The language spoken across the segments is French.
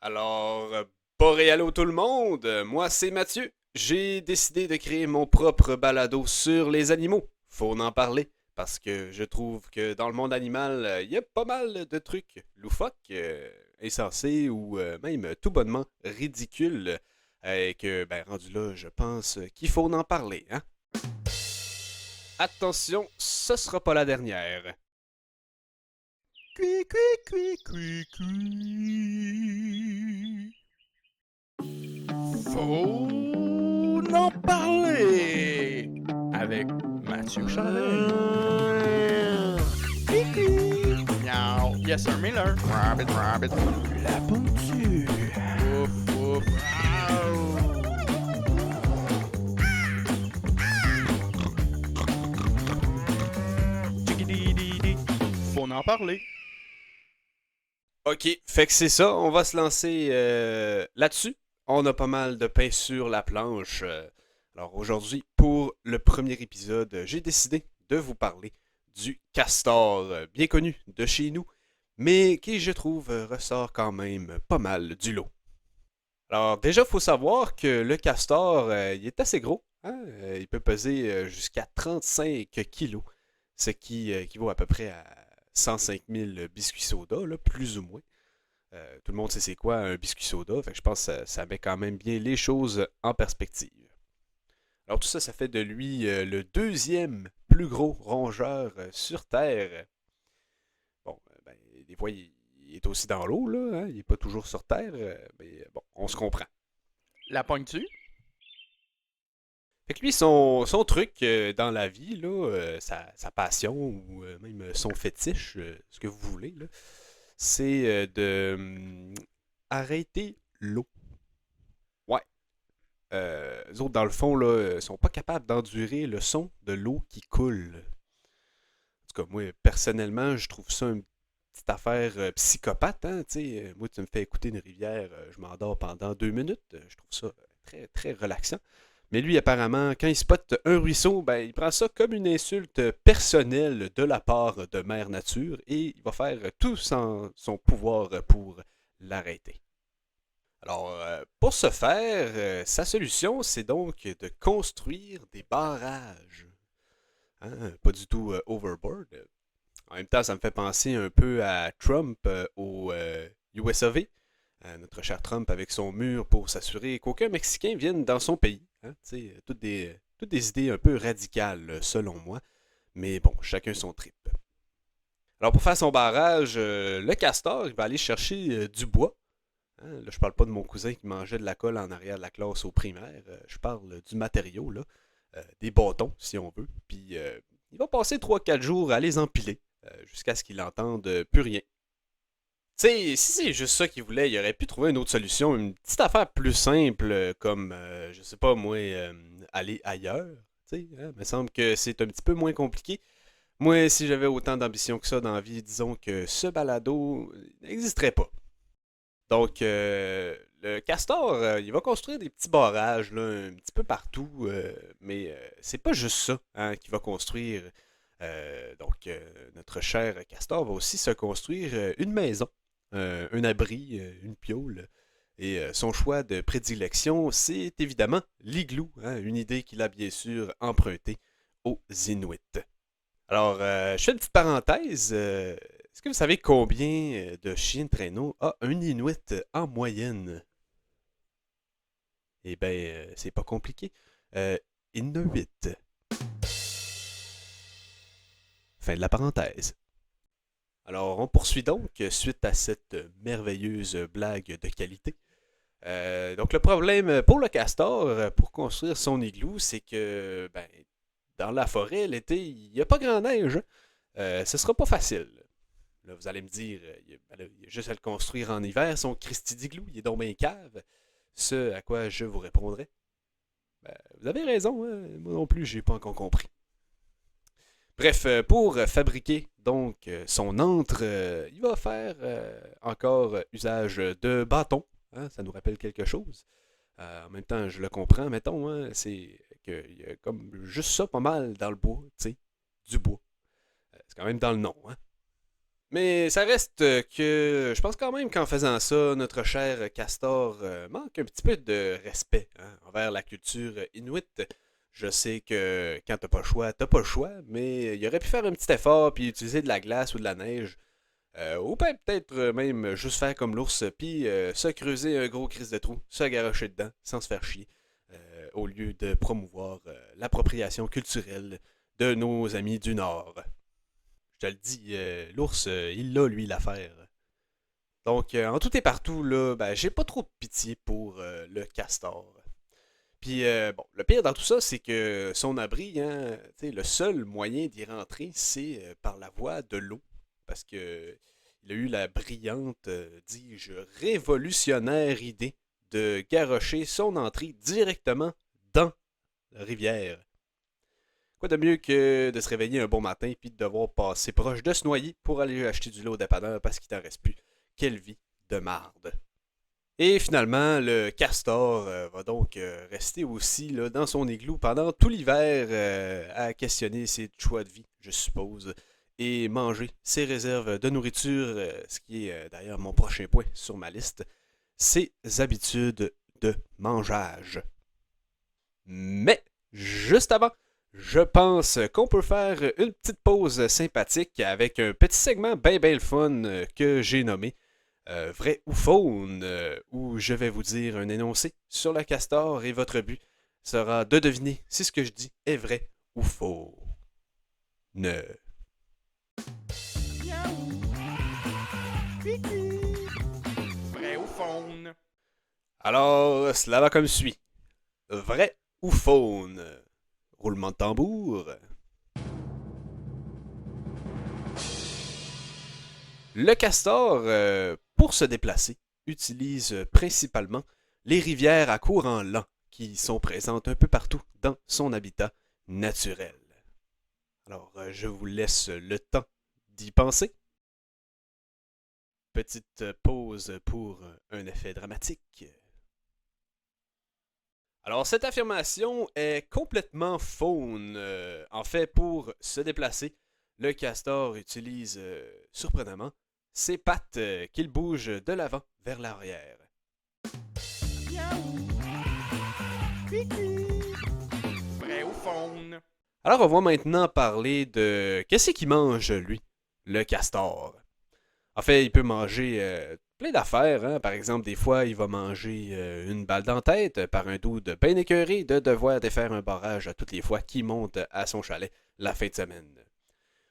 Alors, Boréalo tout le monde, moi c'est Mathieu. J'ai décidé de créer mon propre balado sur les animaux. Faut en parler, parce que je trouve que dans le monde animal, il y a pas mal de trucs loufoques, insensés ou même tout bonnement ridicules. Et que, ben, rendu là, je pense qu'il faut en parler, hein? Attention, ce sera pas la dernière. Cui, cui, cui, cui, cui. Faut en parler avec Mathieu Charret. Cui, cui. Miaou. Yes, sir, Miller. Rabbit, rabbit. La pontue. Ouf, ouf. Chickidee. Faut en parler. Ok, fait que c'est ça, on va se lancer là-dessus. On a pas mal de pain sur la planche. Alors aujourd'hui, pour le premier épisode, j'ai décidé de vous parler du castor, bien connu de chez nous, mais qui, je trouve, ressort quand même pas mal du lot. Alors déjà, il faut savoir que le castor, il est assez gros, hein. Il peut peser jusqu'à 35 kilos, ce qui équivaut à peu près à 105 000 biscuits soda, là, plus ou moins. Tout le monde sait c'est quoi un biscuit soda, fait que je pense que ça met quand même bien les choses en perspective. Alors tout ça, ça fait de lui le deuxième plus gros rongeur sur Terre. Bon, ben, des fois, il est aussi dans l'eau, là, hein, il n'est pas toujours sur Terre, mais bon, on se comprend. La pogne-tu? Fait que lui, son truc dans la vie, là, sa passion ou même son fétiche, ce que vous voulez, là, c'est de arrêter l'eau. Ouais. Les autres, dans le fond, là, sont pas capables d'endurer le son de l'eau qui coule. En tout cas, moi, personnellement, je trouve ça une petite affaire psychopathe. Hein, moi, tu me fais écouter une rivière, je m'endors pendant 2 minutes. Je trouve ça très, très relaxant. Mais lui, apparemment, quand il spotte un ruisseau, ben, il prend ça comme une insulte personnelle de la part de Mère Nature et il va faire tout son pouvoir pour l'arrêter. Alors, pour ce faire, sa solution, c'est donc de construire des barrages. Hein, pas du tout overboard. En même temps, ça me fait penser un peu à Trump au USAV. Notre cher Trump avec son mur pour s'assurer qu'aucun Mexicain vienne dans son pays. Hein, toutes des idées un peu radicales, selon moi. Mais bon, chacun son trip. Alors, pour faire son barrage, le castor, il va aller chercher du bois. Hein, là, je parle pas de mon cousin qui mangeait de la colle en arrière de la classe au primaire. Je parle du matériau, là. Des bâtons, si on veut. Puis, il va passer 3 4 jours à les empiler jusqu'à ce qu'il n'entende plus rien. Tu sais, si c'est juste ça qu'il voulait, il aurait pu trouver une autre solution, une petite affaire plus simple, comme, je sais pas moi, aller ailleurs. Tu sais, hein, il me semble que c'est un petit peu moins compliqué. Moi, si j'avais autant d'ambition que ça dans la vie, disons que ce balado n'existerait pas. Donc, le castor, il va construire des petits barrages là, un petit peu partout, mais c'est pas juste ça hein, qu'il va construire. Notre cher castor va aussi se construire une maison, un abri, une piole. Et son choix de prédilection, c'est évidemment l'igloo, hein, une idée qu'il a bien sûr empruntée aux Inuits. Alors, je fais une petite parenthèse. Est-ce que vous savez combien de chiens de traîneau a un Inuit en moyenne? Eh bien, c'est pas compliqué. Il y en a 8. Fin de la parenthèse. Alors, on poursuit donc suite à cette merveilleuse blague de qualité. Donc, le problème pour le castor, pour construire son igloo, c'est que ben, dans la forêt, l'été, il n'y a pas grand neige. Ce sera pas facile. Là, vous allez me dire, il y a juste à le construire en hiver, son Christy d'igloo, il est donc bien cave. Ce à quoi je vous répondrai. Ben, vous avez raison, hein? Moi non plus, j'ai pas encore compris. Bref, pour fabriquer donc son antre, il va faire encore usage de bâtons. Hein, ça nous rappelle quelque chose. En même temps, je le comprends, mettons, hein, c'est qu'il y a comme juste ça pas mal dans le bois, tu sais, du bois. C'est quand même dans le nom, hein. Mais ça reste que je pense quand même qu'en faisant ça, notre cher Castor manque un petit peu de respect envers la culture inuite. Je sais que quand t'as pas le choix, mais il aurait pu faire un petit effort puis utiliser de la glace ou de la neige. Ou peut-être même juste faire comme l'ours puis se creuser un gros crise de trou, se garrocher dedans sans se faire chier, au lieu de promouvoir l'appropriation culturelle de nos amis du Nord. Je te le dis, l'ours, il a, lui, l'affaire. Donc, en tout et partout, là, ben, j'ai pas trop de pitié pour le castor. Puis, bon, le pire dans tout ça, c'est que son abri, hein, le seul moyen d'y rentrer, c'est par la voie de l'eau. Parce que il a eu la brillante, dis-je, révolutionnaire idée de garrocher son entrée directement dans la rivière. Quoi de mieux que de se réveiller un bon matin puis de devoir passer proche de se noyer pour aller acheter du lait au dépanneur parce qu'il t'en reste plus. Quelle vie de marde. Et finalement, le castor va donc rester aussi là, dans son igloo pendant tout l'hiver à questionner ses choix de vie, je suppose, et manger ses réserves de nourriture, ce qui est d'ailleurs mon prochain point sur ma liste, ses habitudes de mangeage. Mais, juste avant, je pense qu'on peut faire une petite pause sympathique avec un petit segment bien le fun que j'ai nommé Vrai ou Faune, où je vais vous dire un énoncé sur le castor et votre but sera de deviner si ce que je dis est vrai ou faux. Ne. Miaou. Pipi. Vrai ou faune? Alors, cela va comme suit. Vrai ou faune? Roulement de tambour. Le castor, pour se déplacer, utilise principalement les rivières à courant lent qui sont présentes un peu partout dans son habitat naturel. Alors, je vous laisse le temps d'y penser. Petite pause pour un effet dramatique. Alors, cette affirmation est complètement faune. En fait, pour se déplacer, le castor utilise, surprenamment, ses pattes qu'il bouge de l'avant vers l'arrière. Miaou. Pipi. Vrai ou faune? Alors, on va maintenant parler de qu'est-ce qu'il mange, lui, le castor. En fait, il peut manger plein d'affaires. Hein? Par exemple, des fois, il va manger une balle dans la tête par un dude bien écœuré de devoir défaire un barrage à toutes les fois qu'il monte à son chalet la fin de semaine.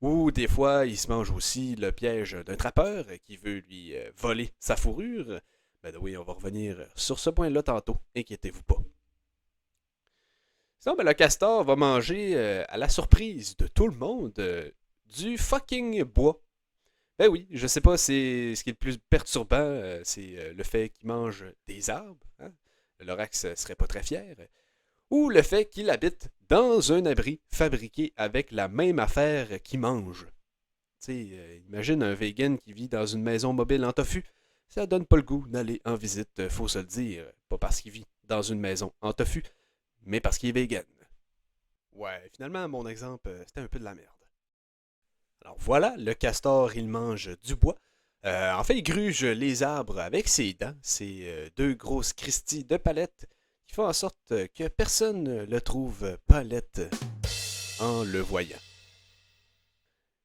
Ou des fois, il se mange aussi le piège d'un trappeur qui veut lui voler sa fourrure. Ben oui, on va revenir sur ce point-là tantôt, inquiétez-vous pas. Sinon, ben, le castor va manger, à la surprise de tout le monde, du fucking bois. Ben oui, je sais pas, c'est ce qui est le plus perturbant, c'est le fait qu'il mange des arbres. Hein? Le Lorax serait pas très fier. Ou le fait qu'il habite dans un abri fabriqué avec la même affaire qu'il mange. Tu sais, imagine un vegan qui vit dans une maison mobile en tofu. Ça donne pas le goût d'aller en visite, faut se le dire. Pas parce qu'il vit dans une maison en tofu, mais parce qu'il est vegan. Ouais, finalement, mon exemple, c'était un peu de la merde. Alors voilà, le castor, il mange du bois. En fait, il gruge les arbres avec ses dents. C'est deux grosses cristilles de palettes qui font en sorte que personne ne le trouve palette en le voyant.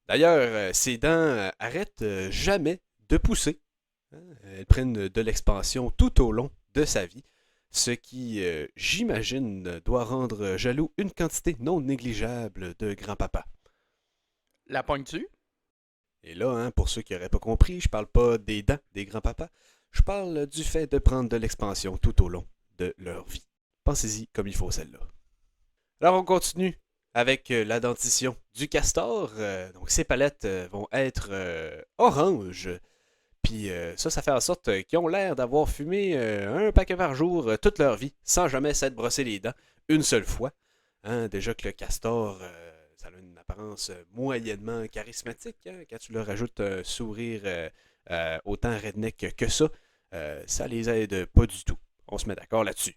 D'ailleurs, ses dents arrêtent jamais de pousser. Hein. Elles prennent de l'expansion tout au long de sa vie, ce qui, j'imagine, doit rendre jaloux une quantité non négligeable de grand-papa. La pognes-tu? Et là, hein, pour ceux qui n'auraient pas compris, je parle pas des dents des grands-papas, je parle du fait de prendre de l'expansion tout au long de leur vie. Pensez-y comme il faut celle-là. Alors on continue avec la dentition du castor. Donc ces palettes vont être oranges. Puis ça fait en sorte qu'ils ont l'air d'avoir fumé un paquet par jour toute leur vie, sans jamais s'être brossé les dents une seule fois. Hein, déjà que le castor, ça a une apparence moyennement charismatique. Hein, quand tu leur ajoutes un sourire autant redneck que ça les aide pas du tout. On se met d'accord là-dessus.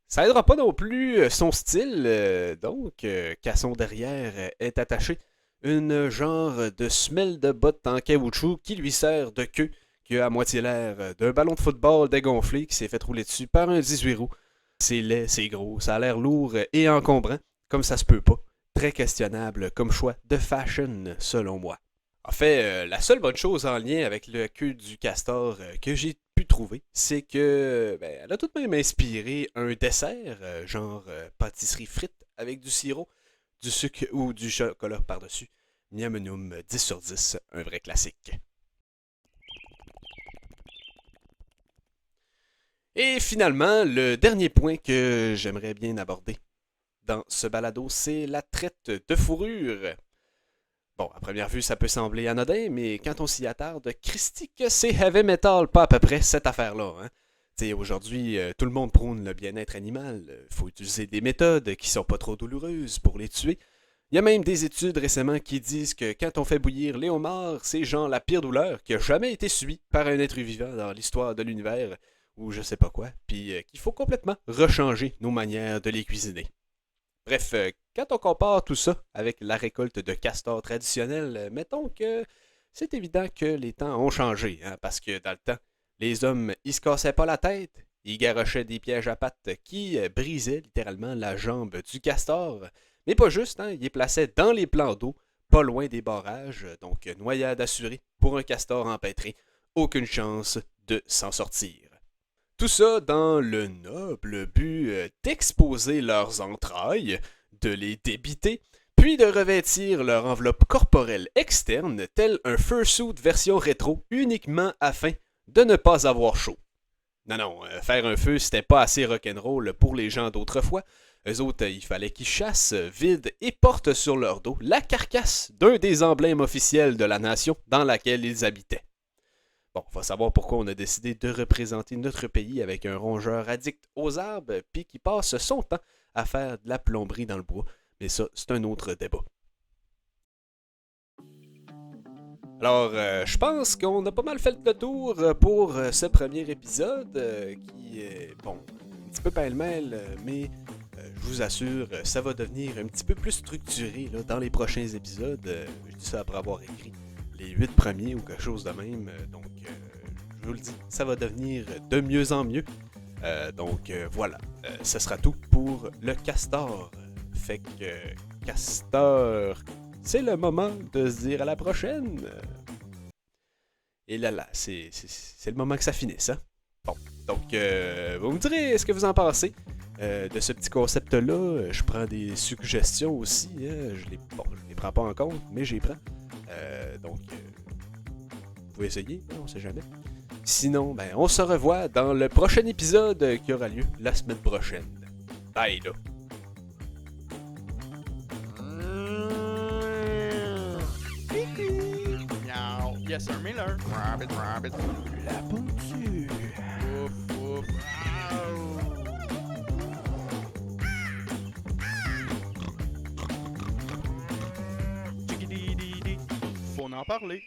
Ça aidera pas non plus son style, donc, qu'à son derrière est attaché une genre de semelle de botte en caoutchouc qui lui sert de queue, qui a à moitié l'air d'un ballon de football dégonflé qui s'est fait rouler dessus par un 18 roues. C'est laid, c'est gros, ça a l'air lourd et encombrant, comme ça se peut pas. Très questionnable comme choix de fashion, selon moi. En fait, la seule bonne chose en lien avec le queue du castor que j'ai pu trouver, c'est que elle a tout de même inspiré un dessert, genre pâtisserie frite avec du sirop, du sucre ou du chocolat par-dessus. Miam noum, 10 sur 10, un vrai classique. Et finalement, le dernier point que j'aimerais bien aborder dans ce balado, c'est la traite de fourrure. Bon, à première vue, ça peut sembler anodin, mais quand on s'y attarde, Christy que c'est heavy metal, pas à peu près cette affaire-là. Hein? T'sais, aujourd'hui, tout le monde prône le bien-être animal. Il faut utiliser des méthodes qui sont pas trop douloureuses pour les tuer. Il y a même des études récemment qui disent que quand on fait bouillir les homards, c'est genre la pire douleur qui a jamais été subie par un être vivant dans l'histoire de l'univers, ou je sais pas quoi, puis qu'il faut complètement rechanger nos manières de les cuisiner. Bref, quand on compare tout ça avec la récolte de castors traditionnelle, mettons que c'est évident que les temps ont changé, hein, parce que dans le temps, les hommes, ils se cassaient pas la tête, ils garochaient des pièges à pattes qui brisaient littéralement la jambe du castor, mais pas juste, hein, ils les plaçaient dans les plans d'eau, pas loin des barrages, donc noyade assurée pour un castor empêtré, aucune chance de s'en sortir. Tout ça dans le noble but d'exposer leurs entrailles, de les débiter, puis de revêtir leur enveloppe corporelle externe tel un fursuit version rétro uniquement afin de ne pas avoir chaud. Non, faire un feu c'était pas assez rock'n'roll pour les gens d'autrefois. Eux autres, il fallait qu'ils chassent, vident et portent sur leur dos la carcasse d'un des emblèmes officiels de la nation dans laquelle ils habitaient. Bon, faut savoir pourquoi on a décidé de représenter notre pays avec un rongeur addict aux arbres puis qui passe son temps à faire de la plomberie dans le bois. Mais ça, c'est un autre débat. Alors, je pense qu'on a pas mal fait le tour pour ce premier épisode qui est, bon, un petit peu pêle-mêle, mais je vous assure, ça va devenir un petit peu plus structuré là, dans les prochains épisodes. Je dis ça après avoir écrit les 8 premiers ou quelque chose de même. Donc, je vous le dis, ça va devenir de mieux en mieux. Donc, voilà. Ce sera tout pour le castor. Fait que, castor, c'est le moment de se dire à la prochaine. Et là, c'est le moment que ça finisse. Hein? Bon, donc, vous me direz ce que vous en pensez de ce petit concept-là. Je prends des suggestions aussi. Hein? Je les prends pas en compte, mais je les prends. Donc, vous pouvez essayer, on ne sait jamais. Sinon, on se revoit dans le prochain épisode qui aura lieu la semaine prochaine. Bye là! Yes, sir, Miller. Rabbit. La pontue. Ouf. Chickadee. Faut en parler.